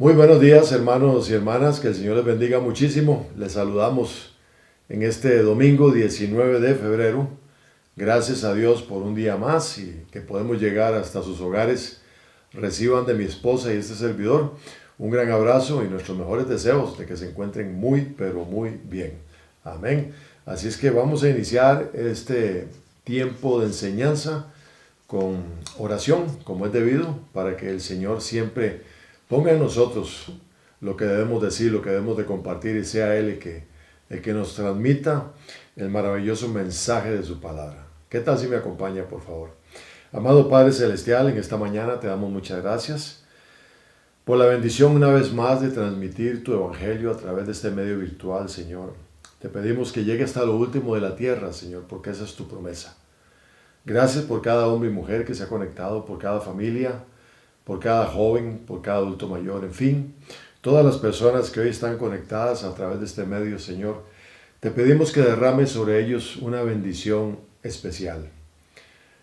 Muy buenos días, hermanos y hermanas, que el Señor les bendiga muchísimo. Les saludamos en este domingo 19 de febrero. Gracias a Dios por un día más y que podemos llegar hasta sus hogares. Reciban de mi esposa y este servidor un gran abrazo y nuestros mejores deseos de que se encuentren muy, pero muy bien. Amén. Así es que vamos a iniciar este tiempo de enseñanza con oración, como es debido, para que el Señor siempre ponga en nosotros lo que debemos decir, lo que debemos de compartir y sea Él el que nos transmita el maravilloso mensaje de su palabra. ¿Qué tal si me acompaña, por favor? Amado Padre Celestial, en esta mañana te damos muchas gracias por la bendición una vez más de transmitir tu evangelio a través de este medio virtual, Señor. Te pedimos que llegue hasta lo último de la tierra, Señor, porque esa es tu promesa. Gracias por cada hombre y mujer que se ha conectado, por cada familia, por cada joven, por cada adulto mayor, en fin, todas las personas que hoy están conectadas a través de este medio, Señor, te pedimos que derrames sobre ellos una bendición especial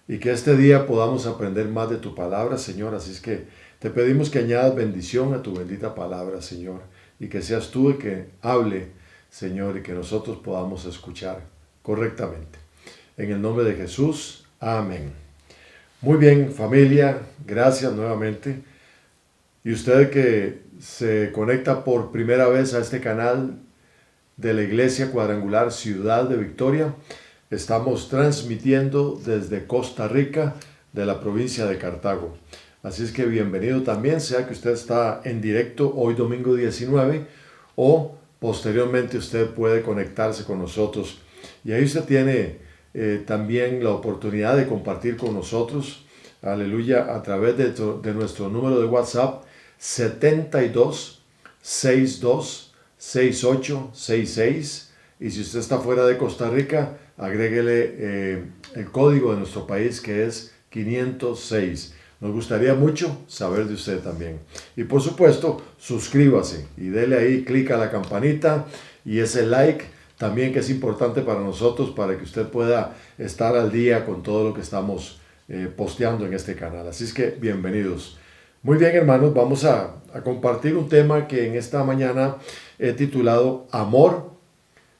y que este día podamos aprender más de tu palabra, Señor. Así es que te pedimos que añadas bendición a tu bendita palabra, Señor, y que seas tú el que hable, Señor, y que nosotros podamos escuchar correctamente. En el nombre de Jesús, amén. Muy bien, familia, gracias nuevamente. Y usted que se conecta por primera vez a este canal de la Iglesia Cuadrangular Ciudad de Victoria, estamos transmitiendo desde Costa Rica, de la provincia de Cartago. Así es que bienvenido también, sea que usted está en directo hoy domingo 19 o posteriormente usted puede conectarse con nosotros. Y ahí usted tiene también la oportunidad de compartir con nosotros, aleluya, a través de nuestro número de WhatsApp 72 62 68 66, y si usted está fuera de Costa Rica, agréguele el código de nuestro país, que es 506. Nos gustaría mucho saber de usted también. Y por supuesto, suscríbase y dele ahí clic a la campanita y ese like también, que es importante para nosotros, para que usted pueda estar al día con todo lo que estamos posteando en este canal. Así es que bienvenidos. Muy bien, hermanos, vamos a compartir un tema que en esta mañana he titulado Amor,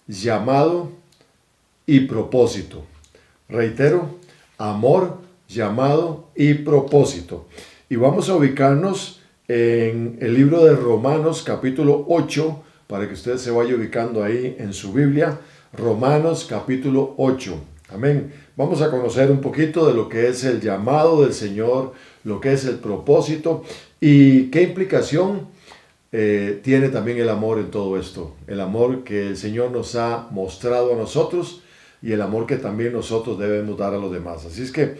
Llamado y Propósito. Reitero, amor, llamado y propósito. Y vamos a ubicarnos en el libro de Romanos capítulo 8, para que usted se vaya ubicando ahí en su Biblia. Romanos capítulo 8. Amén. Vamos a conocer un poquito de lo que es el llamado del Señor, lo que es el propósito y qué implicación tiene también el amor en todo esto. El amor que el Señor nos ha mostrado a nosotros y el amor que también nosotros debemos dar a los demás. Así es que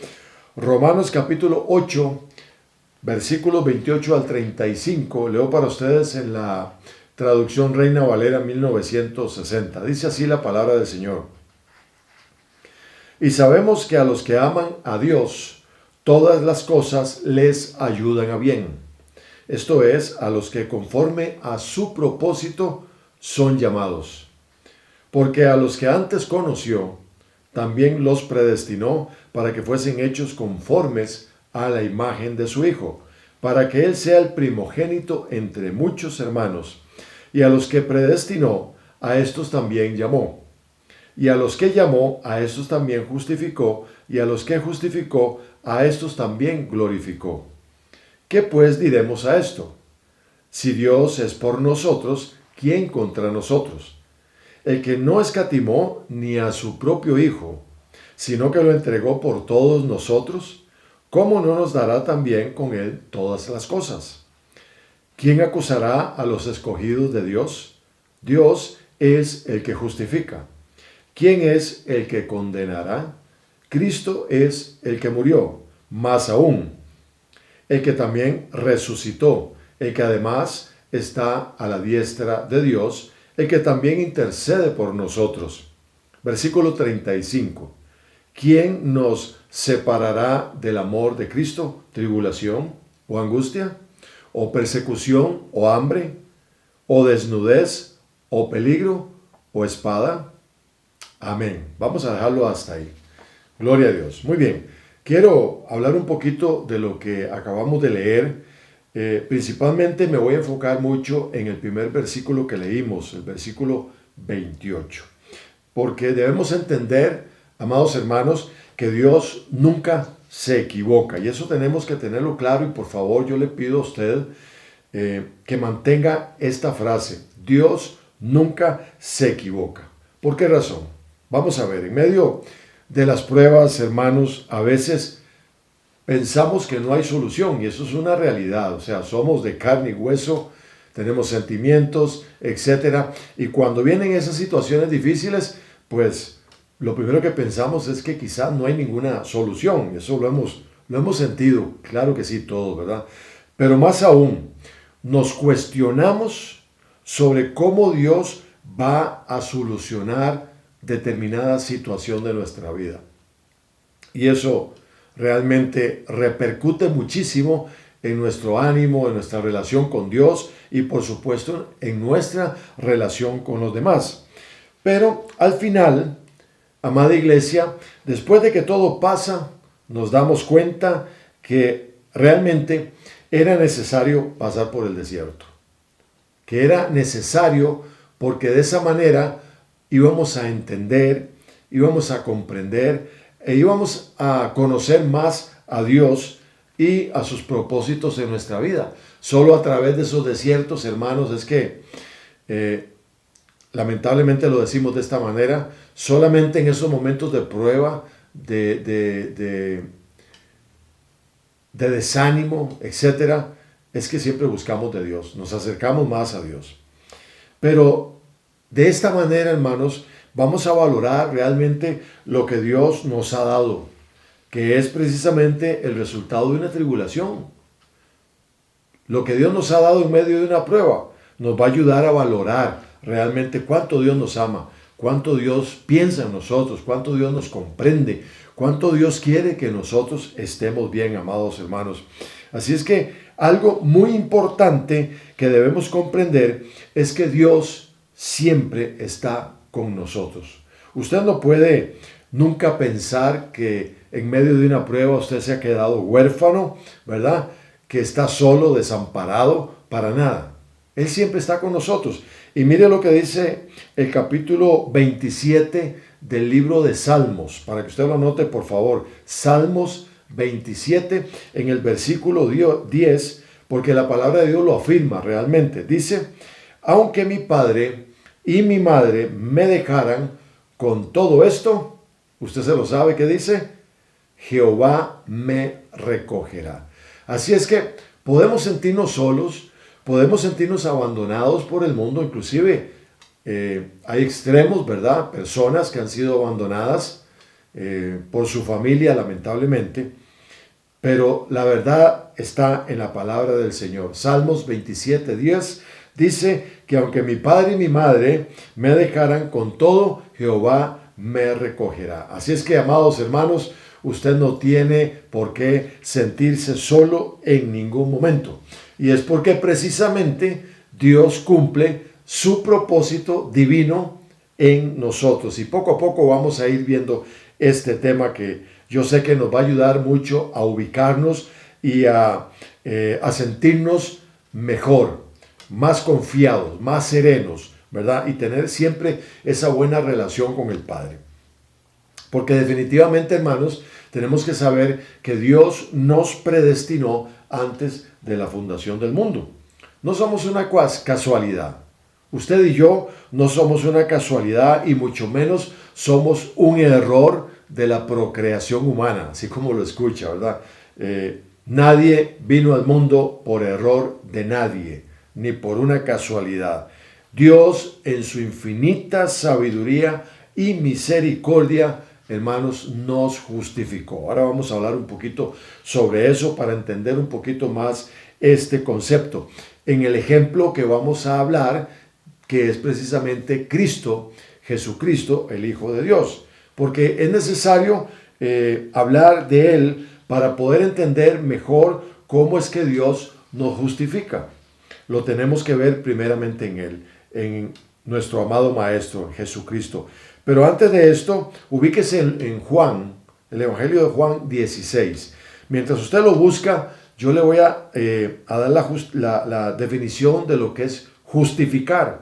Romanos capítulo 8, versículos 28 al 35, leo para ustedes en la traducción Reina Valera 1960. Dice así la palabra del Señor. Y sabemos que a los que aman a Dios, todas las cosas les ayudan a bien. Esto es, a los que conforme a su propósito son llamados. Porque a los que antes conoció, también los predestinó para que fuesen hechos conformes a la imagen de su Hijo, para que Él sea el primogénito entre muchos hermanos. Y a los que predestinó, a estos también llamó. Y a los que llamó, a estos también justificó. Y a los que justificó, a estos también glorificó. ¿Qué pues diremos a esto? Si Dios es por nosotros, ¿quién contra nosotros? El que no escatimó ni a su propio Hijo, sino que lo entregó por todos nosotros, ¿cómo no nos dará también con Él todas las cosas? ¿Quién acusará a los escogidos de Dios? Dios es el que justifica. ¿Quién es el que condenará? Cristo es el que murió, más aún, el que también resucitó, el que además está a la diestra de Dios, el que también intercede por nosotros. Versículo 35. ¿Quién nos separará del amor de Cristo? ¿Tribulación o angustia? ¿O persecución o hambre? ¿O desnudez o peligro o espada? Amén. Vamos a dejarlo hasta ahí. Gloria a Dios. Muy bien. Quiero hablar un poquito de lo que acabamos de leer Principalmente me voy a enfocar mucho en el primer versículo que leímos, el versículo 28. Porque debemos entender, amados hermanos, que Dios nunca se equivoca. Y eso tenemos que tenerlo claro, y por favor yo le pido a usted que mantenga esta frase: Dios nunca se equivoca. ¿Por qué razón? Vamos a ver, en medio de las pruebas, hermanos, a veces pensamos que no hay solución, y eso es una realidad. O sea, somos de carne y hueso, tenemos sentimientos, etcétera. Y cuando vienen esas situaciones difíciles, pues lo primero que pensamos es que quizás no hay ninguna solución. Eso lo hemos sentido, claro que sí, todos, ¿verdad? Pero más aún, nos cuestionamos sobre cómo Dios va a solucionar determinada situación de nuestra vida. Y eso realmente repercute muchísimo en nuestro ánimo, en nuestra relación con Dios y por supuesto en nuestra relación con los demás. Pero al final, amada iglesia, después de que todo pasa, nos damos cuenta que realmente era necesario pasar por el desierto. Que era necesario porque de esa manera íbamos a entender, íbamos a comprender e íbamos a conocer más a Dios y a sus propósitos en nuestra vida. Solo a través de esos desiertos, hermanos, es que lamentablemente lo decimos de esta manera, solamente en esos momentos de prueba, de desánimo, etcétera, es que siempre buscamos de Dios, nos acercamos más a Dios. Pero de esta manera, hermanos, vamos a valorar realmente lo que Dios nos ha dado, que es precisamente el resultado de una tribulación. Lo que Dios nos ha dado en medio de una prueba nos va a ayudar a valorar realmente cuánto Dios nos ama, cuánto Dios piensa en nosotros, cuánto Dios nos comprende, cuánto Dios quiere que nosotros estemos bien, amados hermanos. Así es que algo muy importante que debemos comprender es que Dios siempre está con nosotros. Usted no puede nunca pensar que en medio de una prueba usted se ha quedado huérfano, ¿verdad? Que está solo, desamparado, para nada. Él siempre está con nosotros. Y mire lo que dice el capítulo 27 del libro de Salmos, para que usted lo anote, por favor. Salmos 27, en el versículo 10, porque la palabra de Dios lo afirma realmente. Dice: aunque mi padre y mi madre me dejaran, con todo esto, usted se lo sabe, ¿qué dice? Jehová me recogerá. Así es que podemos sentirnos solos, podemos sentirnos abandonados por el mundo, inclusive hay extremos, ¿verdad? Personas que han sido abandonadas por su familia, lamentablemente, pero la verdad está en la palabra del Señor. Salmos 27:10 dice que aunque mi padre y mi madre me dejaran, con todo Jehová me recogerá. Así es que, amados hermanos, usted no tiene por qué sentirse solo en ningún momento. Y es porque precisamente Dios cumple su propósito divino en nosotros. Y poco a poco vamos a ir viendo este tema que yo sé que nos va a ayudar mucho a ubicarnos y a sentirnos mejor, más confiados, más serenos, ¿verdad? Y tener siempre esa buena relación con el Padre. Porque definitivamente, hermanos, tenemos que saber que Dios nos predestinó antes de la fundación del mundo. No somos una casualidad. Usted y yo no somos una casualidad, y mucho menos somos un error de la procreación humana, así como lo escucha, ¿verdad? Nadie vino al mundo por error de nadie, ni por una casualidad. Dios, en su infinita sabiduría y misericordia, hermanos, nos justificó. Ahora vamos a hablar un poquito sobre eso para entender un poquito más este concepto. En el ejemplo que vamos a hablar, que es precisamente Cristo, Jesucristo, el Hijo de Dios. Porque es necesario hablar de Él para poder entender mejor cómo es que Dios nos justifica. Lo tenemos que ver primeramente en Él, en nuestro amado Maestro, Jesucristo. Pero antes de esto, ubíquese en Juan, el Evangelio de Juan 16. Mientras usted lo busca, yo le voy a dar la definición de lo que es justificar.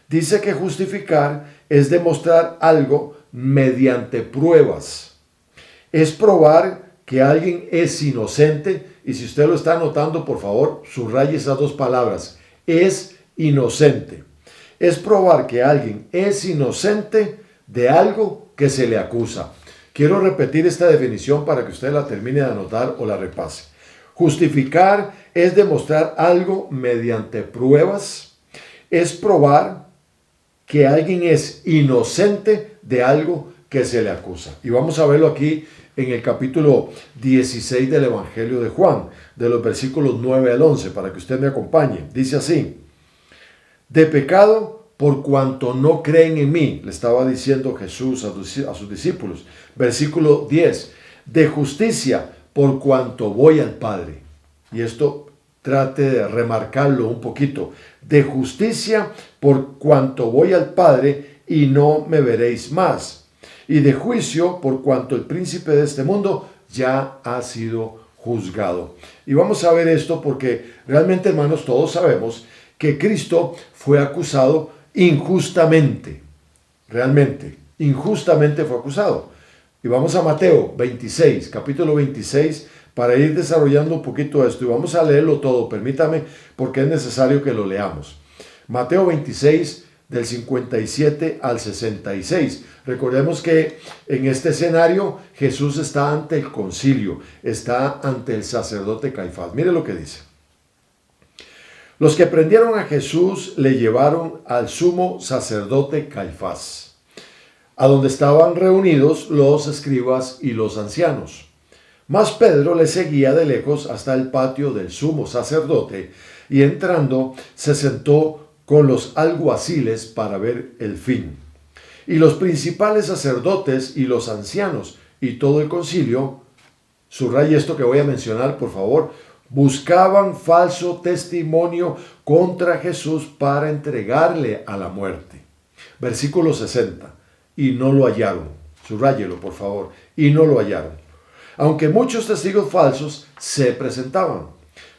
Dice que justificar es demostrar algo mediante pruebas. Es probar que alguien es inocente, y si usted lo está anotando, por favor, subraye esas dos palabras. Es inocente. Es probar que alguien es inocente de algo que se le acusa. Quiero repetir esta definición para que usted la termine de anotar o la repase. Justificar es demostrar algo mediante pruebas. Es probar que alguien es inocente de algo que se le acusa. Y vamos a verlo aquí en el capítulo 16 del Evangelio de Juan, de los versículos 9 al 11, para que usted me acompañe. Dice así: de pecado por cuanto no creen en mí, le estaba diciendo Jesús a sus discípulos. Versículo 10, de justicia por cuanto voy al Padre. Y esto trate de remarcarlo un poquito. De justicia por cuanto voy al Padre y no me veréis más. Y de juicio por cuanto el príncipe de este mundo ya ha sido juzgado. Y vamos a ver esto porque realmente, hermanos, todos sabemos que Cristo fue acusado injustamente. Realmente, injustamente fue acusado. Y vamos a Mateo 26, capítulo 26, para ir desarrollando un poquito esto. Y vamos a leerlo todo, permítame, porque es necesario que lo leamos. Mateo 26, del 57 al 66. Recordemos que en este escenario Jesús está ante el concilio, está ante el sacerdote Caifás. Mire lo que dice. Los que prendieron a Jesús le llevaron al sumo sacerdote Caifás, a donde estaban reunidos los escribas y los ancianos. Mas Pedro le seguía de lejos hasta el patio del sumo sacerdote, y entrando se sentó con los alguaciles para ver el fin. Y los principales sacerdotes y los ancianos y todo el concilio, subraye esto que voy a mencionar, por favor, buscaban falso testimonio contra Jesús para entregarle a la muerte. Versículo 60. Y no lo hallaron. Subráyelo, por favor. Y no lo hallaron. Aunque muchos testigos falsos se presentaban.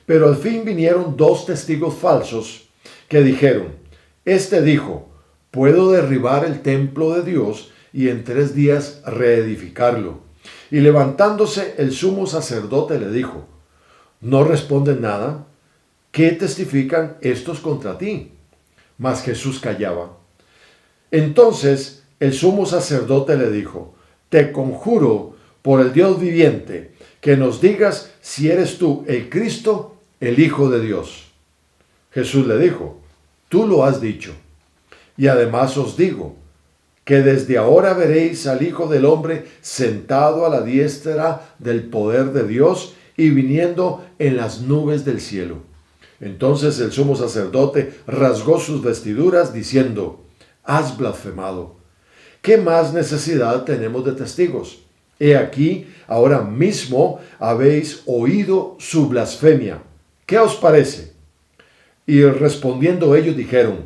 Pero al fin vinieron 2 testigos falsos que dijeron: este dijo, puedo derribar el templo de Dios y en 3 días reedificarlo. Y levantándose el sumo sacerdote le dijo: ¿no responden nada? ¿Qué testifican estos contra ti? Mas Jesús callaba. Entonces el sumo sacerdote le dijo: te conjuro por el Dios viviente, que nos digas si eres tú el Cristo, el Hijo de Dios. Jesús le dijo: tú lo has dicho. Y además os digo, que desde ahora veréis al Hijo del Hombre sentado a la diestra del poder de Dios y viniendo en las nubes del cielo. Entonces el sumo sacerdote rasgó sus vestiduras diciendo: has blasfemado. ¿Qué más necesidad tenemos de testigos? He aquí, ahora mismo habéis oído su blasfemia. ¿Qué os parece? Y respondiendo ellos dijeron: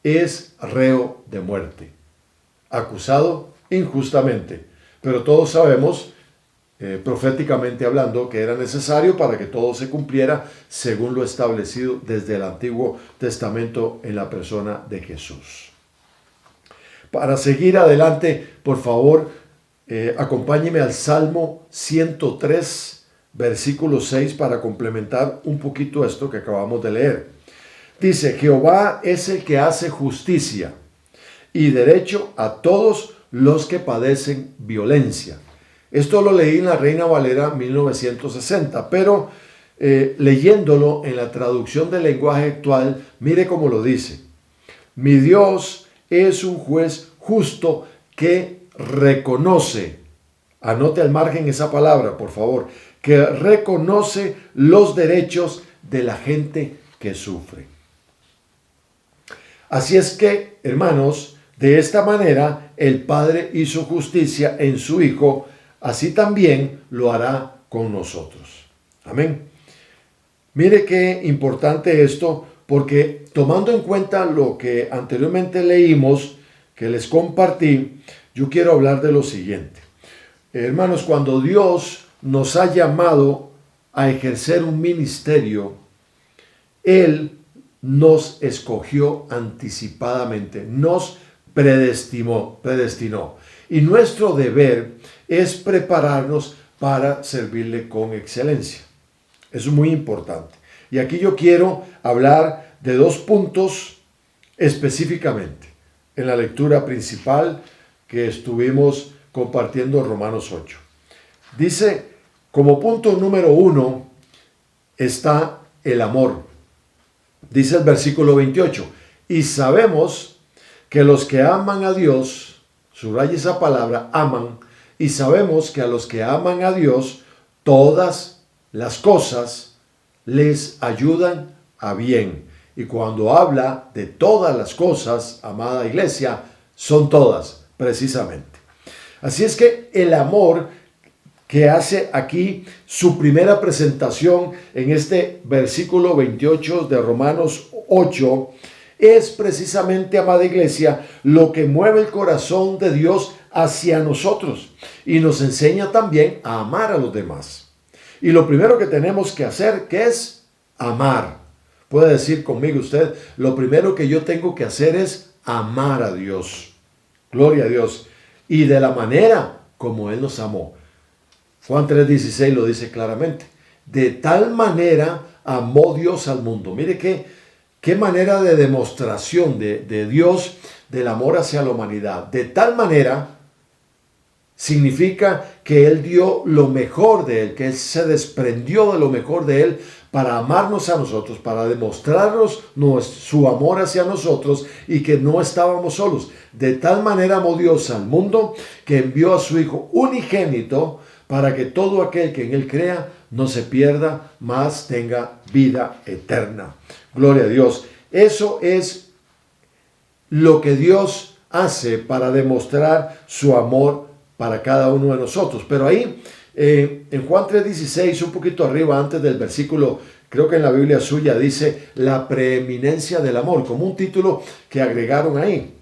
es reo de muerte, acusado injustamente. Pero todos sabemos, proféticamente hablando, que era necesario para que todo se cumpliera según lo establecido desde el Antiguo Testamento en la persona de Jesús. Para seguir adelante, por favor, acompáñeme al Salmo 103, versículo 6, para complementar un poquito esto que acabamos de leer. Dice: Jehová es el que hace justicia y derecho a todos los que padecen violencia. Esto lo leí en la Reina Valera 1960, pero leyéndolo en la traducción del lenguaje actual, mire cómo lo dice. Mi Dios es un juez justo que reconoce, anote al margen esa palabra, por favor, que reconoce los derechos de la gente que sufre. Así es que, hermanos, de esta manera el Padre hizo justicia en su Hijo, así también lo hará con nosotros. Amén. Mire qué importante esto, porque tomando en cuenta lo que anteriormente leímos, que les compartí, yo quiero hablar de lo siguiente. Hermanos, cuando Dios nos ha llamado a ejercer un ministerio, Él nos escogió anticipadamente, nos predestinó. Y nuestro deber es prepararnos para servirle con excelencia. Eso es muy importante. Y aquí yo quiero hablar de 2 puntos específicamente en la lectura principal que estuvimos compartiendo Romanos 8. Dice, como punto número 1 está el amor. Dice el versículo 28, y sabemos que los que aman a Dios, subraya esa palabra, aman, y sabemos que a los que aman a Dios, todas las cosas les ayudan a bien. Y cuando habla de todas las cosas, amada iglesia, son todas, precisamente. Así es que el amor que hace aquí su primera presentación en este versículo 28 de Romanos 8, es precisamente, amada iglesia, lo que mueve el corazón de Dios hacia nosotros y nos enseña también a amar a los demás. Y lo primero que tenemos que hacer, ¿qué es? Amar. Puede decir conmigo usted, lo primero que yo tengo que hacer es amar a Dios. Gloria a Dios. Y de la manera como Él nos amó. Juan 3:16 lo dice claramente. De tal manera amó Dios al mundo. Mire qué manera de demostración de Dios del amor hacia la humanidad. De tal manera significa que Él dio lo mejor de Él, que Él se desprendió de lo mejor de Él para amarnos a nosotros, para demostrarnos su amor hacia nosotros y que no estábamos solos. De tal manera amó Dios al mundo que envió a su Hijo unigénito para que todo aquel que en Él crea no se pierda, mas tenga vida eterna. Gloria a Dios. Eso es lo que Dios hace para demostrar su amor para cada uno de nosotros. Pero ahí, en Juan 3:16, un poquito arriba, antes del versículo, creo que en la Biblia suya dice la preeminencia del amor, como un título que agregaron ahí.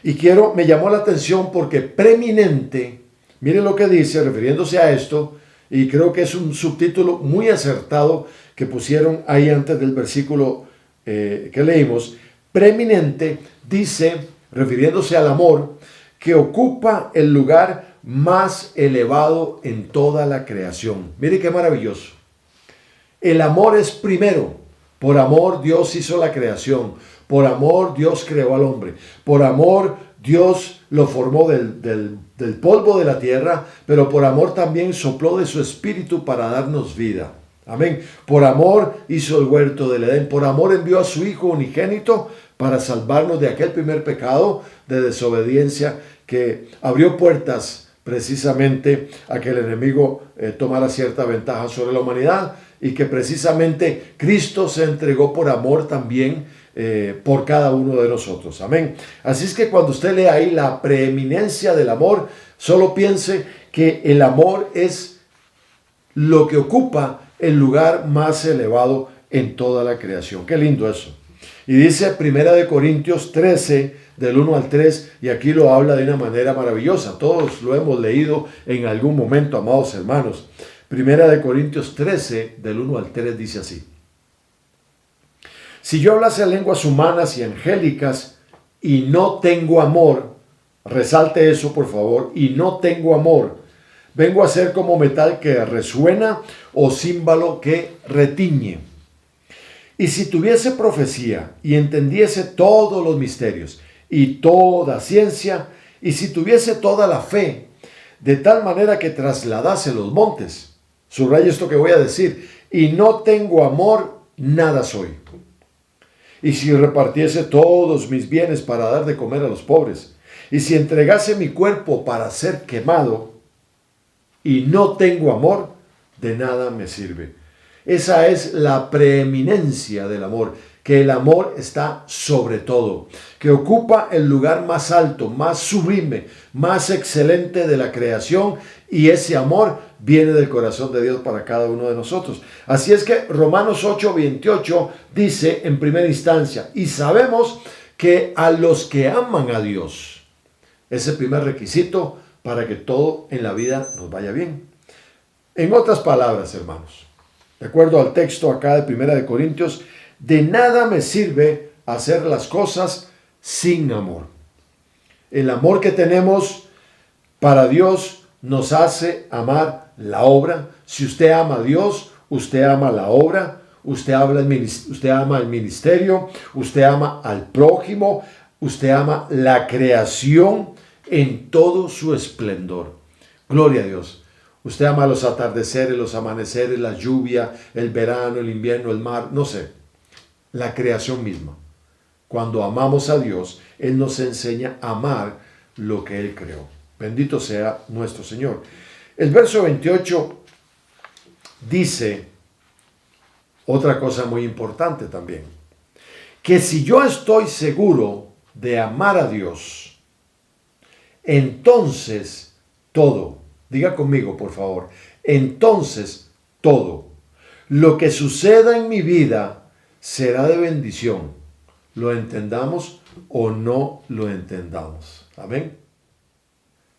Y me llamó la atención porque preeminente, miren lo que dice, refiriéndose a esto, y creo que es un subtítulo muy acertado que pusieron ahí antes del versículo que leímos. Preeminente dice, refiriéndose al amor, que ocupa el lugar más elevado en toda la creación. Mire qué maravilloso. El amor es primero. Por amor Dios hizo la creación. Por amor Dios creó al hombre. Por amor Dios lo formó del polvo de la tierra, pero por amor también sopló de su espíritu para darnos vida. Amén. Por amor hizo el huerto del Edén. Por amor envió a su Hijo unigénito para salvarnos de aquel primer pecado de desobediencia que abrió puertas precisamente a que el enemigo tomara cierta ventaja sobre la humanidad y que precisamente Cristo se entregó por amor también por cada uno de nosotros. Amén. Así es que cuando usted lee ahí la preeminencia del amor, solo piense que el amor es lo que ocupa el lugar más elevado en toda la creación. Qué lindo eso. Y dice 1 Corintios 13, del 1 al 3, y aquí lo habla de una manera maravillosa. Todos lo hemos leído en algún momento, amados hermanos. 1 Corintios 13, del 1 al 3, dice así. Si yo hablase lenguas humanas y angélicas y no tengo amor, resalte eso por favor, y no tengo amor, vengo a ser como metal que resuena o címbalo que retiñe. Y si tuviese profecía y entendiese todos los misterios y toda ciencia, y si tuviese toda la fe, de tal manera que trasladase los montes, subraya esto que voy a decir, y no tengo amor, nada soy. Y si repartiese todos mis bienes para dar de comer a los pobres, y si entregase mi cuerpo para ser quemado, y no tengo amor, de nada me sirve. Esa es la preeminencia del amor, que el amor está sobre todo, que ocupa el lugar más alto, más sublime, más excelente de la creación, y ese amor viene del corazón de Dios para cada uno de nosotros. Así es que Romanos 8:28 dice en primera instancia, y sabemos que a los que aman a Dios, es el primer requisito para que todo en la vida nos vaya bien. En otras palabras, hermanos, de acuerdo al texto acá de Primera de Corintios, de nada me sirve hacer las cosas sin amor. El amor que tenemos para Dios nos hace amar la obra. Si usted ama a Dios, usted ama la obra, usted ama el ministerio, usted ama al prójimo, usted ama la creación en todo su esplendor. Gloria a Dios. Usted ama los atardeceres, los amaneceres, la lluvia, el verano, el invierno, el mar, no sé, la creación misma. Cuando amamos a Dios, Él nos enseña a amar lo que Él creó. Bendito sea nuestro Señor. El verso 28 dice otra cosa muy importante también, que si yo estoy seguro de amar a Dios, entonces todo, diga conmigo por favor, entonces todo lo que suceda en mi vida será de bendición, lo entendamos o no lo entendamos. Amén.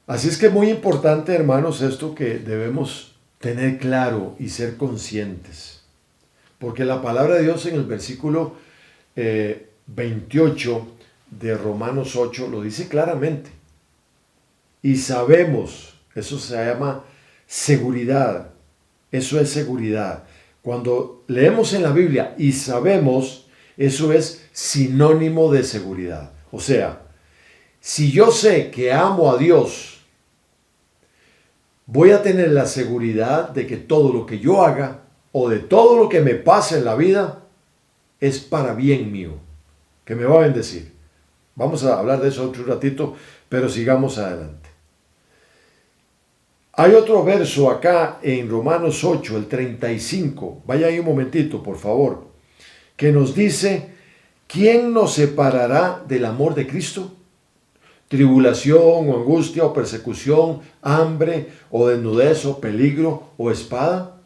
Así es que muy importante, hermanos, esto que debemos tener claro y ser conscientes. Porque la palabra de Dios en el versículo 28 de Romanos 8 lo dice claramente. Y sabemos, eso se llama seguridad, eso es seguridad. Cuando leemos en la Biblia y sabemos, eso es sinónimo de seguridad. O sea, si yo sé que amo a Dios, voy a tener la seguridad de que todo lo que yo haga o de todo lo que me pase en la vida es para bien mío, que me va a bendecir. Vamos a hablar de eso otro ratito, pero sigamos adelante. Hay otro verso acá en Romanos 8, el 35. Vaya ahí un momentito, por favor, que nos dice, ¿quién nos separará del amor de Cristo? Tribulación o angustia o persecución, hambre o desnudez o peligro o espada.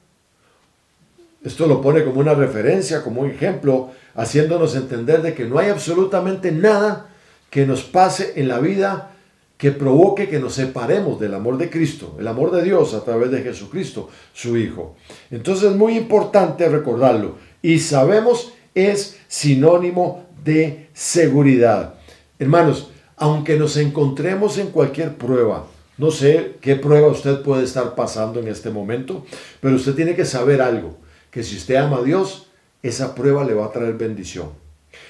Esto lo pone como una referencia, como un ejemplo, haciéndonos entender de que no hay absolutamente nada que nos pase en la vida que provoque que nos separemos del amor de Cristo, el amor de Dios a través de Jesucristo, su Hijo. Entonces es muy importante recordarlo. Y sabemos es sinónimo de seguridad. Hermanos, aunque nos encontremos en cualquier prueba, no sé qué prueba usted puede estar pasando en este momento, pero usted tiene que saber algo, que si usted ama a Dios, esa prueba le va a traer bendición.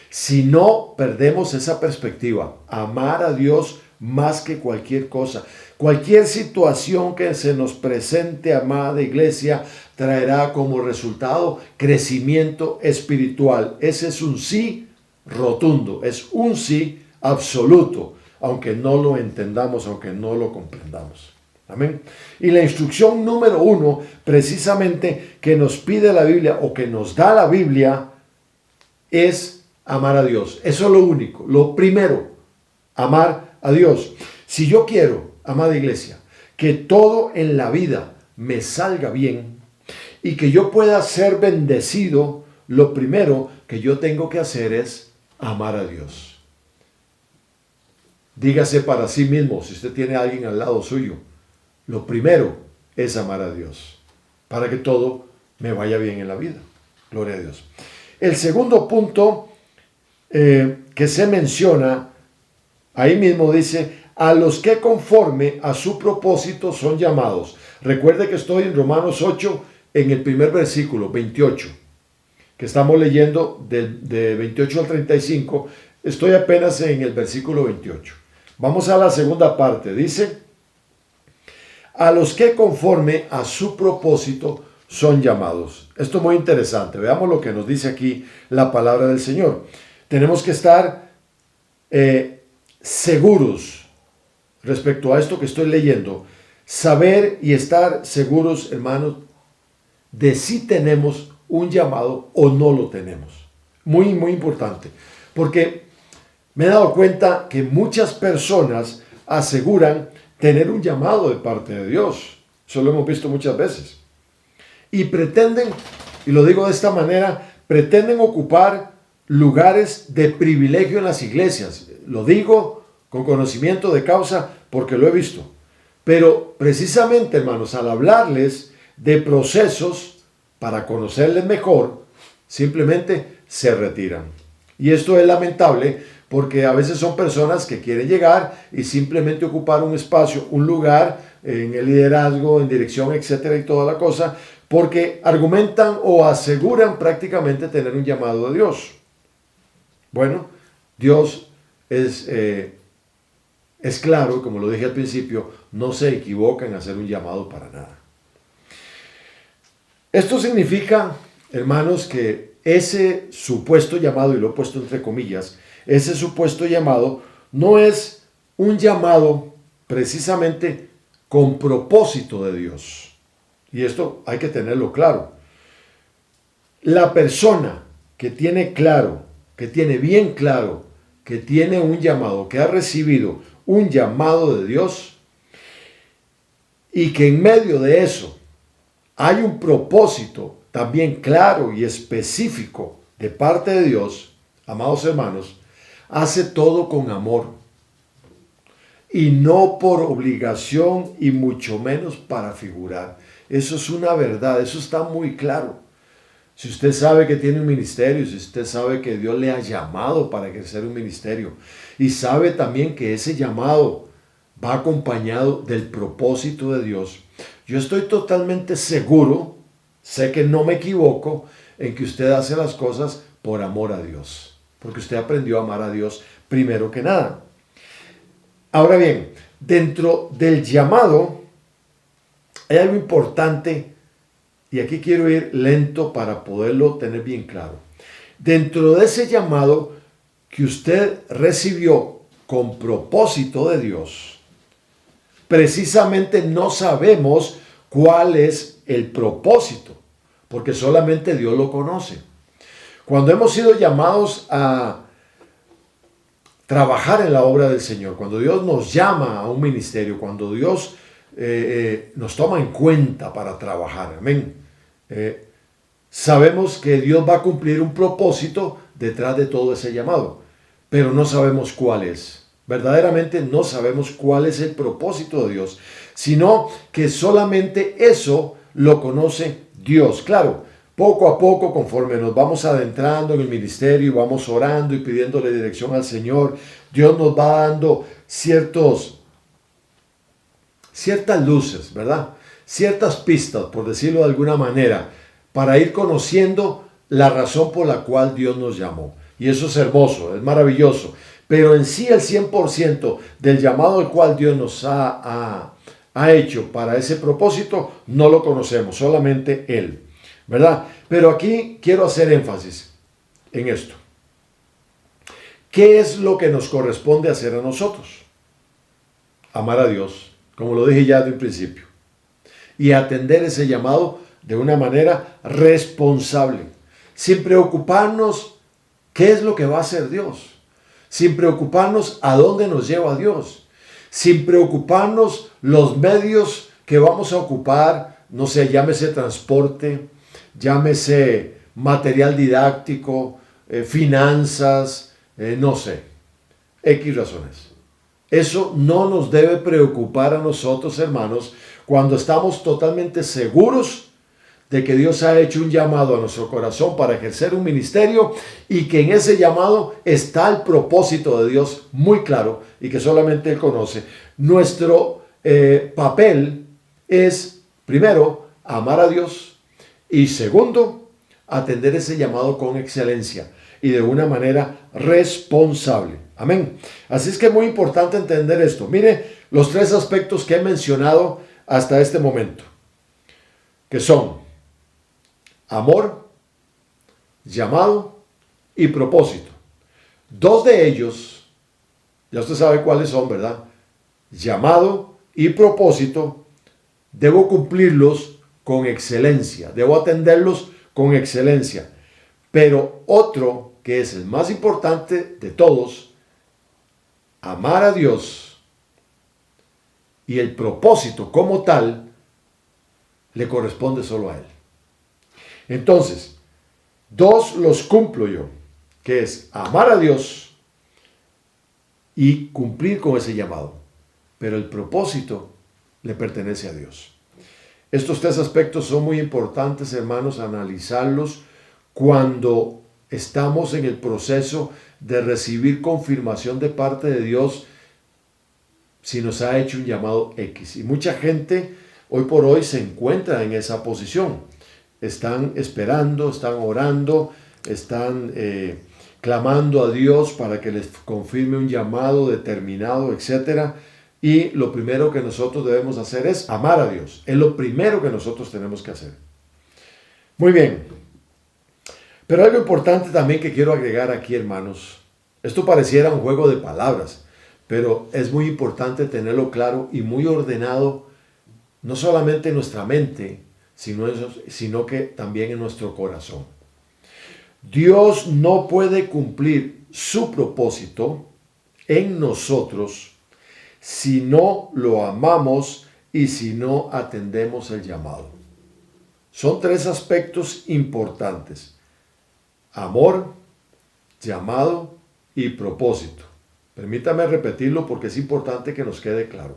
Si no perdemos esa perspectiva, amar a Dios más que cualquier cosa, cualquier situación que se nos presente, amada iglesia, traerá como resultado crecimiento espiritual. Ese es un sí rotundo, es un sí absoluto, aunque no lo entendamos, aunque no lo comprendamos. Amén. Y la instrucción número 1, precisamente, que nos pide la Biblia o que nos da la Biblia, es amar a Dios. Eso es lo único, lo primero, amar a Dios. Si yo quiero, amada iglesia, que todo en la vida me salga bien y que yo pueda ser bendecido, lo primero que yo tengo que hacer es amar a Dios. Dígase para sí mismo, si usted tiene a alguien al lado suyo, lo primero es amar a Dios, para que todo me vaya bien en la vida. Gloria a Dios. El segundo punto que se menciona, ahí mismo dice, a los que conforme a su propósito son llamados. Recuerde que estoy en Romanos 8, en el primer versículo, 28, que estamos leyendo de 28 al 35, estoy apenas en el versículo 28. Vamos a la segunda parte, dice, a los que conforme a su propósito son llamados. Esto es muy interesante, veamos lo que nos dice aquí la palabra del Señor. Tenemos que estar seguros respecto a esto que estoy leyendo, saber y estar seguros, hermanos, de si tenemos un llamado o no lo tenemos. Muy, muy importante, porque me he dado cuenta que muchas personas aseguran tener un llamado de parte de Dios. Eso lo hemos visto muchas veces. Y pretenden, y lo digo de esta manera, pretenden ocupar lugares de privilegio en las iglesias. Lo digo con conocimiento de causa porque lo he visto. Pero precisamente, hermanos, al hablarles de procesos para conocerles mejor, simplemente se retiran. Y esto es lamentable porque a veces son personas que quieren llegar y simplemente ocupar un espacio, un lugar en el liderazgo, en dirección, etcétera, y toda la cosa, porque argumentan o aseguran prácticamente tener un llamado de Dios. Bueno, Dios es claro, como lo dije al principio, no se equivoca en hacer un llamado para nada. Esto significa, hermanos, que ese supuesto llamado, y lo he puesto entre comillas, ese supuesto llamado no es un llamado precisamente con propósito de Dios. Y esto hay que tenerlo claro. La persona que tiene claro, que tiene bien claro, que tiene un llamado, que ha recibido un llamado de Dios, y que en medio de eso hay un propósito también claro y específico de parte de Dios, amados hermanos, hace todo con amor y no por obligación y mucho menos para figurar. Eso es una verdad, eso está muy claro. Si usted sabe que tiene un ministerio, si usted sabe que Dios le ha llamado para ejercer un ministerio y sabe también que ese llamado va acompañado del propósito de Dios, yo estoy totalmente seguro, sé que no me equivoco, en que usted hace las cosas por amor a Dios, porque usted aprendió a amar a Dios primero que nada. Ahora bien, dentro del llamado hay algo importante, y aquí quiero ir lento para poderlo tener bien claro. Dentro de ese llamado que usted recibió con propósito de Dios, precisamente no sabemos cuál es el propósito, porque solamente Dios lo conoce. Cuando hemos sido llamados a trabajar en la obra del Señor, cuando Dios nos llama a un ministerio, cuando Dios nos toma en cuenta para trabajar, amén. Sabemos que Dios va a cumplir un propósito detrás de todo ese llamado, pero no sabemos cuál es. Verdaderamente no sabemos cuál es el propósito de Dios, sino que solamente eso lo conoce Dios. Claro, poco a poco, conforme nos vamos adentrando en el ministerio y vamos orando y pidiéndole dirección al Señor, Dios nos va dando ciertas luces, ¿verdad? Ciertas pistas, por decirlo de alguna manera, para ir conociendo la razón por la cual Dios nos llamó. Y eso es hermoso, es maravilloso. Pero en sí el 100% del llamado al cual Dios nos ha hecho para ese propósito, no lo conocemos, solamente Él, ¿verdad? Pero aquí quiero hacer énfasis en esto. ¿Qué es lo que nos corresponde hacer a nosotros? Amar a Dios, como lo dije ya de un principio, y atender ese llamado de una manera responsable, sin preocuparnos qué es lo que va a hacer Dios, sin preocuparnos a dónde nos lleva Dios, sin preocuparnos los medios que vamos a ocupar, no sé, llámese transporte, llámese material didáctico, finanzas, no sé, X razones. Eso no nos debe preocupar a nosotros, hermanos, cuando estamos totalmente seguros de que Dios ha hecho un llamado a nuestro corazón para ejercer un ministerio y que en ese llamado está el propósito de Dios muy claro y que solamente Él conoce. Nuestro papel es, primero, amar a Dios y segundo, atender ese llamado con excelencia y de una manera responsable. Amén. Así es que es muy importante entender esto. Mire los tres aspectos que he mencionado hasta este momento, que son amor, llamado y propósito. Dos de ellos, ya usted sabe cuáles son, ¿verdad? Llamado y propósito, debo cumplirlos con excelencia, debo atenderlos con excelencia. Pero otro, que es el más importante de todos, amar a Dios y el propósito como tal, le corresponde solo a Él. Entonces, dos los cumplo yo, que es amar a Dios y cumplir con ese llamado. Pero el propósito le pertenece a Dios. Estos tres aspectos son muy importantes, hermanos, analizarlos cuando estamos en el proceso de recibir confirmación de parte de Dios si nos ha hecho un llamado X. Y mucha gente hoy por hoy se encuentra en esa posición. Están esperando, están orando, están clamando a Dios para que les confirme un llamado determinado, etc. Y lo primero que nosotros debemos hacer es amar a Dios. Es lo primero que nosotros tenemos que hacer. Muy bien. Pero algo importante también que quiero agregar aquí, hermanos. Esto pareciera un juego de palabras, pero es muy importante tenerlo claro y muy ordenado, no solamente en nuestra mente, sino que también en nuestro corazón. Dios no puede cumplir su propósito en nosotros si no lo amamos y si no atendemos el llamado. Son tres aspectos importantes: amor, llamado y propósito. Permítame repetirlo porque es importante que nos quede claro.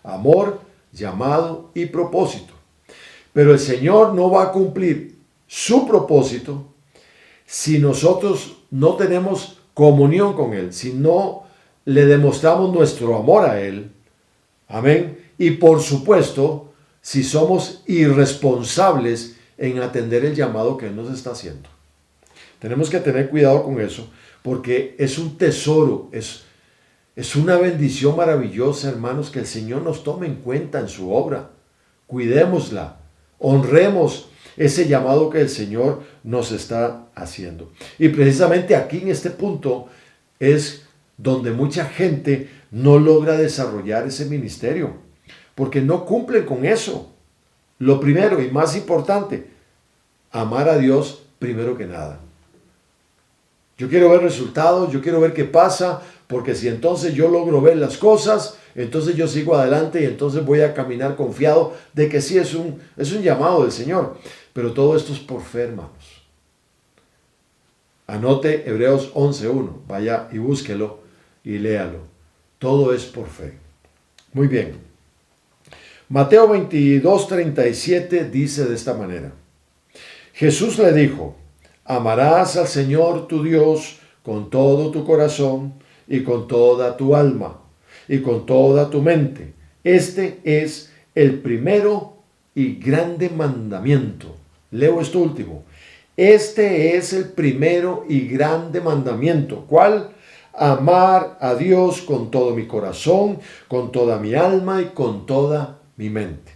Amor, llamado y propósito. Pero el Señor no va a cumplir su propósito si nosotros no tenemos comunión con Él, si no le demostramos nuestro amor a Él. Amén. Y por supuesto, si somos irresponsables en atender el llamado que Él nos está haciendo. Tenemos que tener cuidado con eso, porque es un tesoro, es una bendición maravillosa, hermanos, que el Señor nos tome en cuenta en su obra. Cuidémosla, honremos ese llamado que el Señor nos está haciendo. Y precisamente aquí en este punto es donde mucha gente no logra desarrollar ese ministerio, porque no cumplen con eso. Lo primero y más importante, amar a Dios primero que nada. Yo quiero ver resultados, yo quiero ver qué pasa, porque si entonces yo logro ver las cosas, entonces yo sigo adelante y entonces voy a caminar confiado de que sí es un llamado del Señor. Pero todo esto es por fe, hermanos. Anote Hebreos 11:1, vaya y búsquelo y léalo. Todo es por fe. Muy bien. Mateo 22:37 dice de esta manera: Jesús le dijo: amarás al Señor tu Dios con todo tu corazón y con toda tu alma y con toda tu mente. Este es el primero y grande mandamiento. Leo esto último. Este es el primero y grande mandamiento. ¿Cuál? Amar a Dios con todo mi corazón, con toda mi alma y con toda mi mente.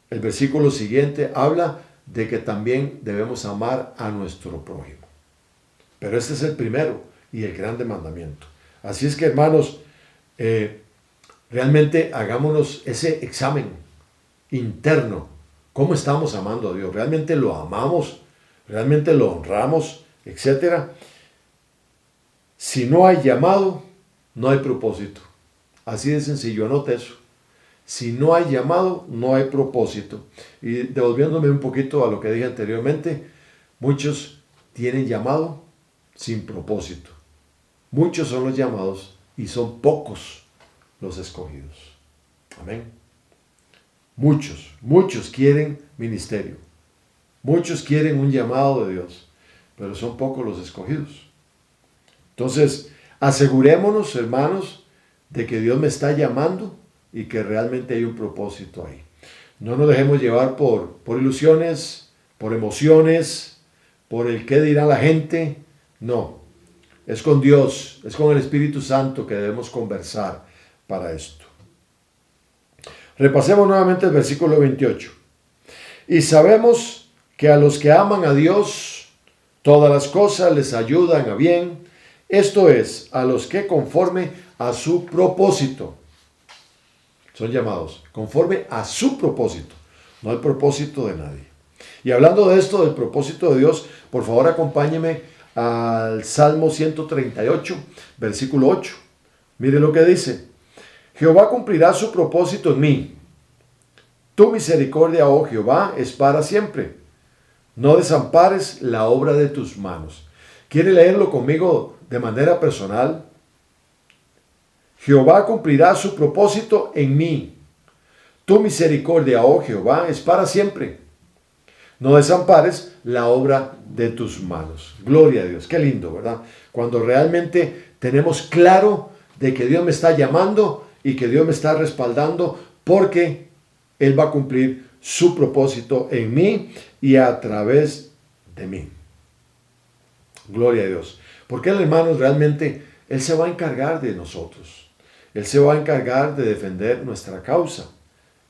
El versículo siguiente habla de que también debemos amar a nuestro prójimo. Pero este es el primero y el grande mandamiento. Así es que, hermanos, realmente hagámonos ese examen interno. ¿Cómo estamos amando a Dios? ¿Realmente lo amamos? ¿Realmente lo honramos? Etcétera. Si no hay llamado, no hay propósito. Así de sencillo, anote eso. Si no hay llamado, no hay propósito. Y devolviéndome un poquito a lo que dije anteriormente, muchos tienen llamado sin propósito. Muchos son los llamados y son pocos los escogidos. Amén. Muchos quieren ministerio. Muchos quieren un llamado de Dios, pero son pocos los escogidos. Entonces, asegurémonos, hermanos, de que Dios me está llamando y que realmente hay un propósito ahí. No nos dejemos llevar por ilusiones, por emociones, por el qué dirá la gente. No, es con Dios, es con el Espíritu Santo que debemos conversar para esto. Repasemos nuevamente el versículo 28. Y sabemos que a los que aman a Dios, todas las cosas les ayudan a bien. Esto es, a los que conforme a su propósito son llamados, conforme a su propósito, no al propósito de nadie. Y hablando de esto, del propósito de Dios, por favor acompáñeme al Salmo 138, versículo 8. Mire lo que dice: Jehová cumplirá su propósito en mí. Tu misericordia, oh Jehová, es para siempre. No desampares la obra de tus manos. ¿Quiere leerlo conmigo de manera personal? Jehová cumplirá su propósito en mí. Tu misericordia, oh Jehová, es para siempre. No desampares la obra de tus manos. Gloria a Dios. Qué lindo, ¿verdad? Cuando realmente tenemos claro de que Dios me está llamando y que Dios me está respaldando porque Él va a cumplir su propósito en mí y a través de mí. Gloria a Dios. Porque Él, hermanos, realmente Él se va a encargar de nosotros. Él se va a encargar de defender nuestra causa.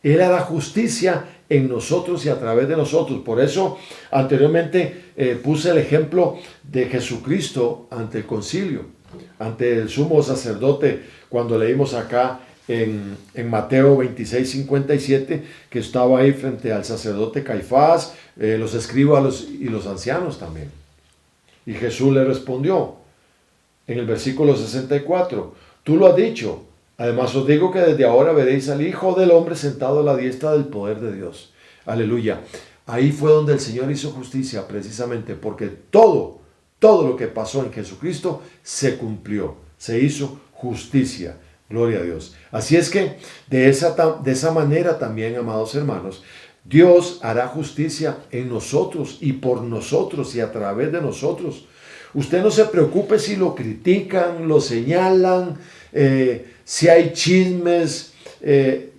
Él hará justicia en nosotros y a través de nosotros. Por eso anteriormente puse el ejemplo de Jesucristo ante el concilio, ante el sumo sacerdote, cuando leímos acá en Mateo 26:57, que estaba ahí frente al sacerdote Caifás, los escribas y los ancianos también. Y Jesús le respondió en el versículo 64, tú lo has dicho. Además os digo que desde ahora veréis al Hijo del Hombre sentado a la diestra del poder de Dios. Aleluya. Ahí fue donde el Señor hizo justicia, precisamente porque todo lo que pasó en Jesucristo se cumplió. Se hizo justicia. Gloria a Dios. Así es que de esa manera también, amados hermanos, Dios hará justicia en nosotros y por nosotros y a través de nosotros. Usted no se preocupe si lo critican, lo señalan, si hay chismes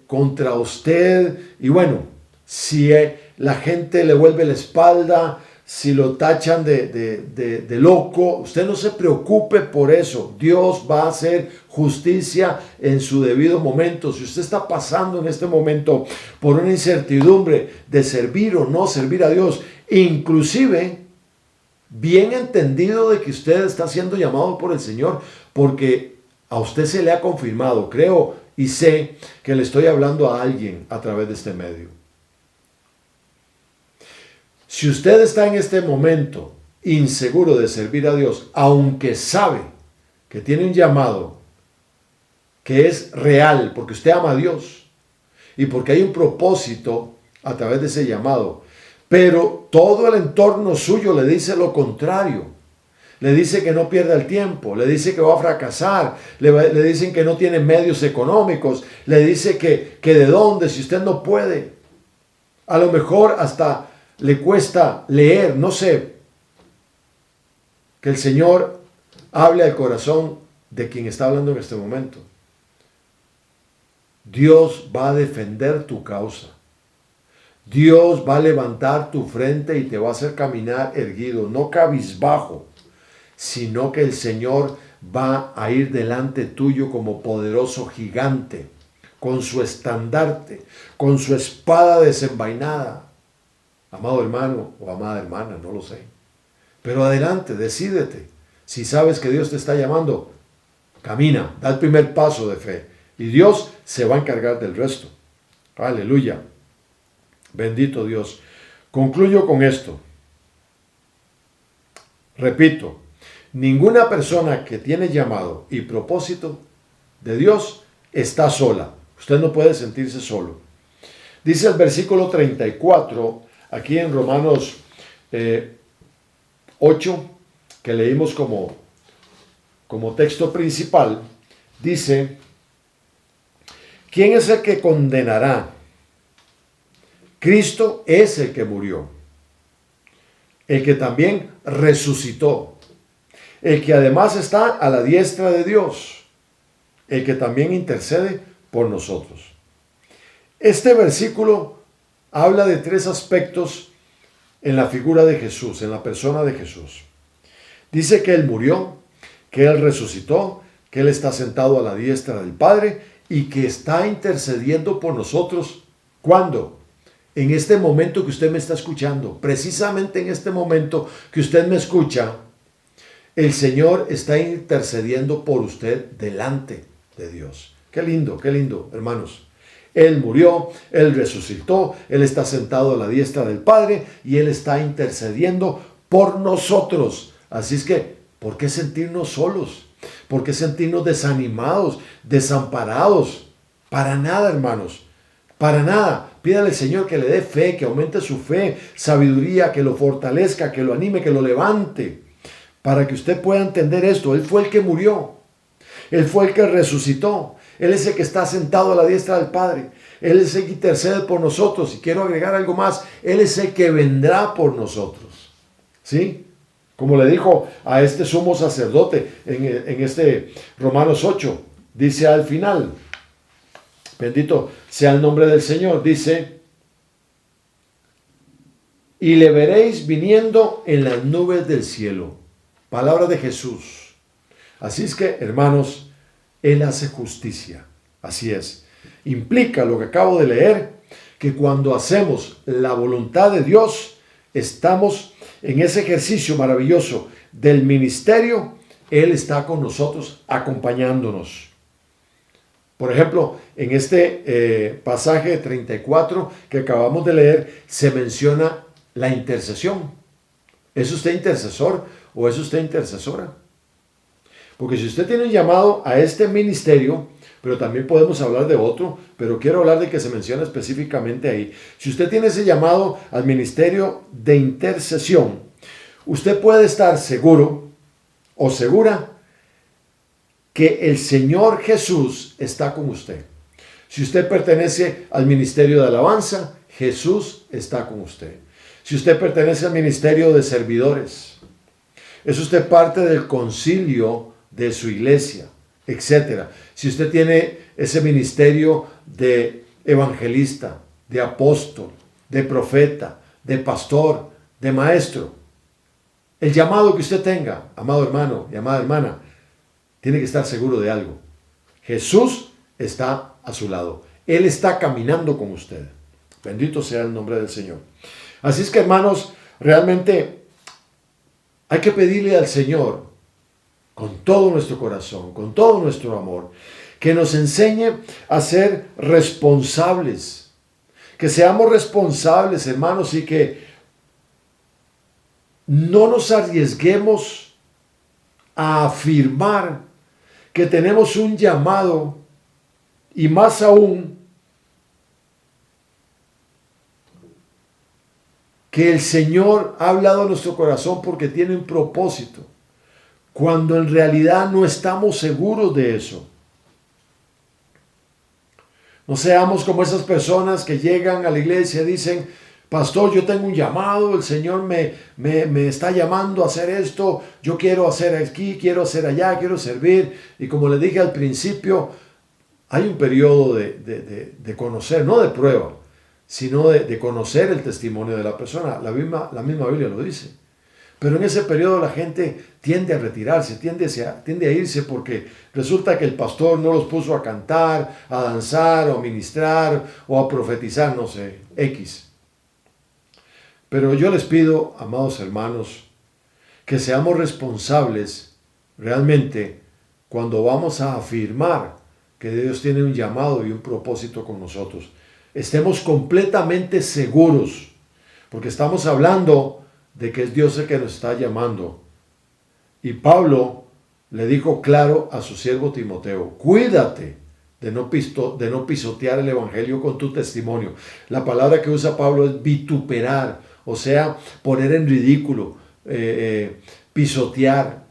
contra usted. Y bueno, si la gente le vuelve la espalda, si lo tachan de loco, usted no se preocupe por eso. Dios va a hacer justicia en su debido momento. Si usted está pasando en este momento por una incertidumbre de servir o no servir a Dios, inclusive bien entendido de que usted está siendo llamado por el Señor, porque a usted se le ha confirmado, creo y sé que le estoy hablando a alguien a través de este medio. Si usted está en este momento inseguro de servir a Dios, aunque sabe que tiene un llamado que es real, porque usted ama a Dios y porque hay un propósito a través de ese llamado, pero todo el entorno suyo le dice lo contrario. Le dice que no pierda el tiempo, le dice que va a fracasar, le dicen que no tiene medios económicos, le dice que de dónde, si usted no puede. A lo mejor hasta le cuesta leer, no sé. Que el Señor hable al corazón de quien está hablando en este momento. Dios va a defender tu causa. Dios va a levantar tu frente y te va a hacer caminar erguido, no cabizbajo, sino que el Señor va a ir delante tuyo como poderoso gigante, con su estandarte, con su espada desenvainada. Amado hermano o amada hermana, no lo sé. Pero adelante, decídete. Si sabes que Dios te está llamando, camina, da el primer paso de fe. Y Dios se va a encargar del resto. Aleluya. Bendito Dios. Concluyo con esto. Repito, ninguna persona que tiene llamado y propósito de Dios está sola. Usted no puede sentirse solo. Dice el versículo 34, aquí en Romanos 8, que leímos como texto principal, dice, ¿quién es el que condenará? Cristo es el que murió, el que también resucitó, el que además está a la diestra de Dios, el que también intercede por nosotros. Este versículo habla de tres aspectos en la figura de Jesús, en la persona de Jesús. Dice que Él murió, que Él resucitó, que Él está sentado a la diestra del Padre y que está intercediendo por nosotros. ¿Cuándo? En este momento que usted me está escuchando, precisamente en este momento que usted me escucha, el Señor está intercediendo por usted delante de Dios. Qué lindo, hermanos. Él murió, Él resucitó, Él está sentado a la diestra del Padre y Él está intercediendo por nosotros. Así es que, ¿por qué sentirnos solos? ¿Por qué sentirnos desanimados, desamparados? Para nada, hermanos. Para nada. Pídale al Señor que le dé fe, que aumente su fe, sabiduría, que lo fortalezca, que lo anime, que lo levante. Para que usted pueda entender esto. Él fue el que murió. Él fue el que resucitó. Él es el que está sentado a la diestra del Padre. Él es el que intercede por nosotros. Y quiero agregar algo más. Él es el que vendrá por nosotros. ¿Sí? Como le dijo a este sumo sacerdote en este Romanos 8. Dice al final, bendito sea el nombre del Señor, dice, y le veréis viniendo en las nubes del cielo. Palabra de Jesús. Así es que, hermanos, Él hace justicia. Así es. Implica lo que acabo de leer, que cuando hacemos la voluntad de Dios, estamos en ese ejercicio maravilloso del ministerio. Él está con nosotros, acompañándonos. Por ejemplo, en este pasaje 34 que acabamos de leer, se menciona la intercesión. ¿Es usted intercesor o es usted intercesora? Porque si usted tiene un llamado a este ministerio, pero también podemos hablar de otro, pero quiero hablar de que se menciona específicamente ahí. Si usted tiene ese llamado al ministerio de intercesión, usted puede estar seguro o segura que el Señor Jesús está con usted. Si usted pertenece al ministerio de alabanza, Jesús está con usted. Si usted pertenece al ministerio de servidores, es usted parte del concilio de su iglesia, etc. Si usted tiene ese ministerio de evangelista, de apóstol, de profeta, de pastor, de maestro, el llamado que usted tenga, amado hermano y amada hermana, tiene que estar seguro de algo. Jesús está a su lado. Él está caminando con usted. Bendito sea el nombre del Señor. Así es que, hermanos, realmente hay que pedirle al Señor con todo nuestro corazón, con todo nuestro amor, que nos enseñe a ser responsables. Que seamos responsables, hermanos, y que no nos arriesguemos a afirmar que tenemos un llamado, y más aún que el Señor ha hablado a nuestro corazón porque tiene un propósito, cuando en realidad no estamos seguros de eso. No seamos como esas personas que llegan a la iglesia y dicen: pastor, yo tengo un llamado, el Señor me está llamando a hacer esto, yo quiero hacer aquí, quiero hacer allá, quiero servir. Y como les dije al principio, hay un periodo de conocer, no de prueba, sino de conocer el testimonio de la persona. La misma Biblia lo dice. Pero en ese periodo la gente tiende a retirarse, tiende a irse, porque resulta que el pastor no los puso a cantar, a danzar, o a ministrar, o a profetizar, no sé, X. Pero yo les pido, amados hermanos, que seamos responsables realmente cuando vamos a afirmar que Dios tiene un llamado y un propósito con nosotros. Estemos completamente seguros, porque estamos hablando de que es Dios el que nos está llamando. Y Pablo le dijo claro a su siervo Timoteo: cuídate de no pisotear el evangelio con tu testimonio. La palabra que usa Pablo es vituperar, o sea, poner en ridículo, pisotear,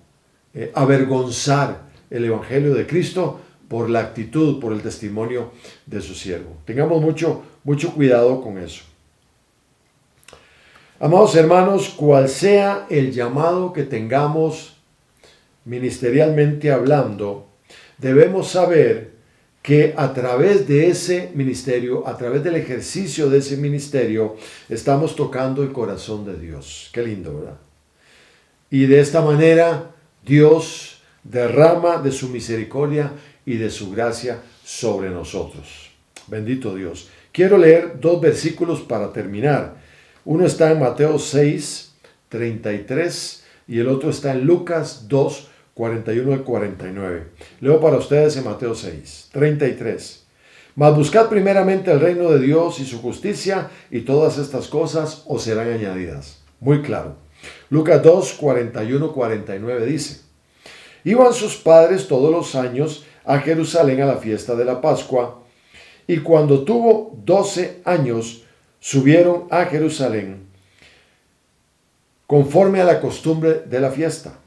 avergonzar el evangelio de Cristo por la actitud, por el testimonio de su siervo. Tengamos mucho cuidado con eso. Amados hermanos, cual sea el llamado que tengamos ministerialmente hablando, debemos saber que a través de ese ministerio, a través del ejercicio de ese ministerio, estamos tocando el corazón de Dios. Qué lindo, ¿verdad? Y de esta manera, Dios derrama de su misericordia y de su gracia sobre nosotros. Bendito Dios. Quiero leer 2 versículos para terminar. Uno está en Mateo 6, 33, y el otro está en Lucas 2, 41 y 49. Leo para ustedes en Mateo 6, 33. Mas buscad primeramente el reino de Dios y su justicia, y todas estas cosas os serán añadidas. Muy claro. Lucas 2, 41, 49 dice: iban sus padres todos los años a Jerusalén a la fiesta de la Pascua, y cuando tuvo 12 años, subieron a Jerusalén conforme a la costumbre de la fiesta.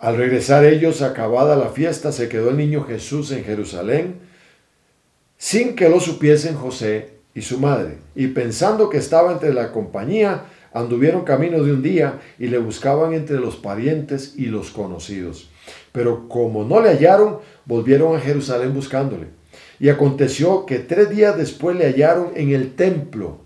Al regresar ellos, acabada la fiesta, se quedó el niño Jesús en Jerusalén, sin que lo supiesen José y su madre. Y pensando que estaba entre la compañía, anduvieron camino de un día y le buscaban entre los parientes y los conocidos. Pero como no le hallaron, volvieron a Jerusalén buscándole. Y aconteció que 3 días después le hallaron en el templo,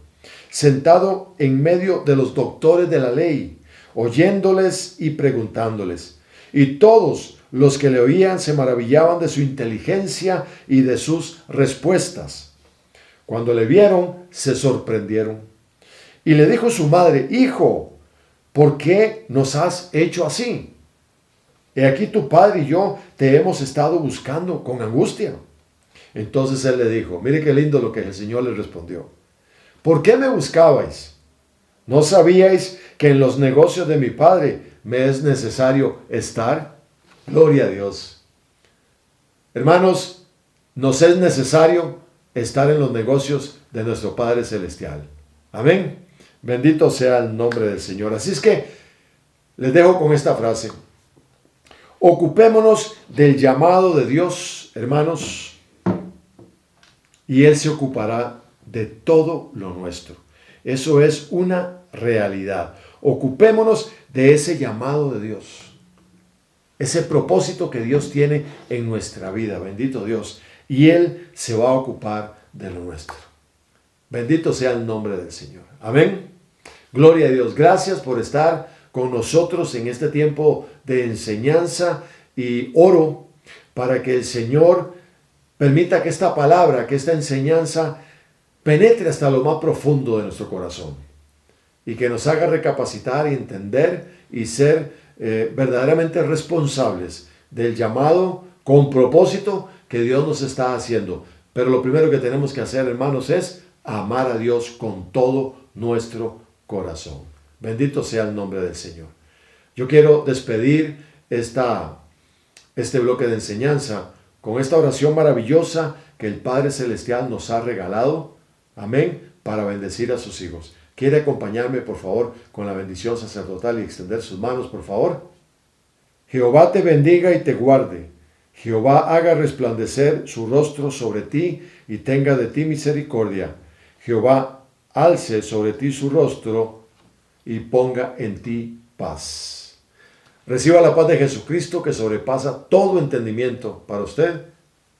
sentado en medio de los doctores de la ley, oyéndoles y preguntándoles. Y todos los que le oían se maravillaban de su inteligencia y de sus respuestas. Cuando le vieron, se sorprendieron. Y le dijo su madre: Hijo, ¿por qué nos has hecho así? He aquí tu padre y yo te hemos estado buscando con angustia. Entonces él le dijo, mire qué lindo lo que el Señor le respondió. ¿Por qué me buscabais? ¿No sabíais que en los negocios de mi padre me es necesario estar? Gloria a Dios. Hermanos, nos es necesario estar en los negocios de nuestro Padre Celestial. Amén. Bendito sea el nombre del Señor. Así es que les dejo con esta frase. Ocupémonos del llamado de Dios, hermanos, y Él se ocupará de todo lo nuestro. Eso es una realidad. Ocupémonos de ese llamado de Dios, ese propósito que Dios tiene en nuestra vida. Bendito Dios. Y Él se va a ocupar de lo nuestro. Bendito sea el nombre del Señor. Amén. Gloria a Dios. Gracias por estar con nosotros en este tiempo de enseñanza, y oro para que el Señor permita que esta palabra, que esta enseñanza penetre hasta lo más profundo de nuestro corazón y que nos haga recapacitar y entender y ser verdaderamente responsables del llamado con propósito que Dios nos está haciendo. Pero lo primero que tenemos que hacer, hermanos, es amar a Dios con todo nuestro corazón. Bendito sea el nombre del Señor. Yo quiero despedir este bloque de enseñanza con esta oración maravillosa que el Padre Celestial nos ha regalado. Amén. Para bendecir a sus hijos. ¿Quiere acompañarme, por favor, con la bendición sacerdotal y extender sus manos, por favor? Jehová te bendiga y te guarde. Jehová haga resplandecer su rostro sobre ti y tenga de ti misericordia. Jehová alce sobre ti su rostro y ponga en ti paz. Reciba la paz de Jesucristo que sobrepasa todo entendimiento para usted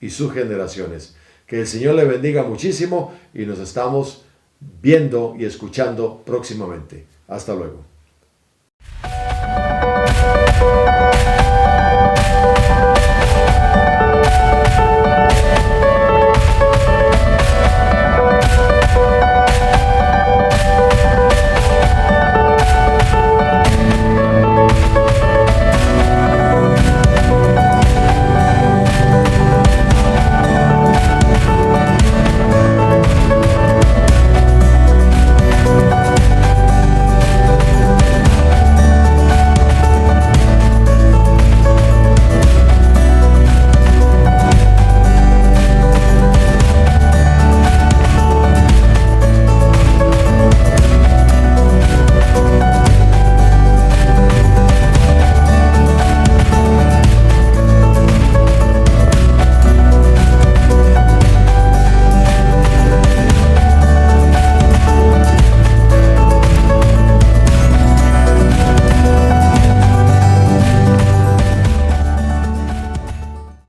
y sus generaciones. Que el Señor le bendiga muchísimo y nos estamos viendo y escuchando próximamente. Hasta luego.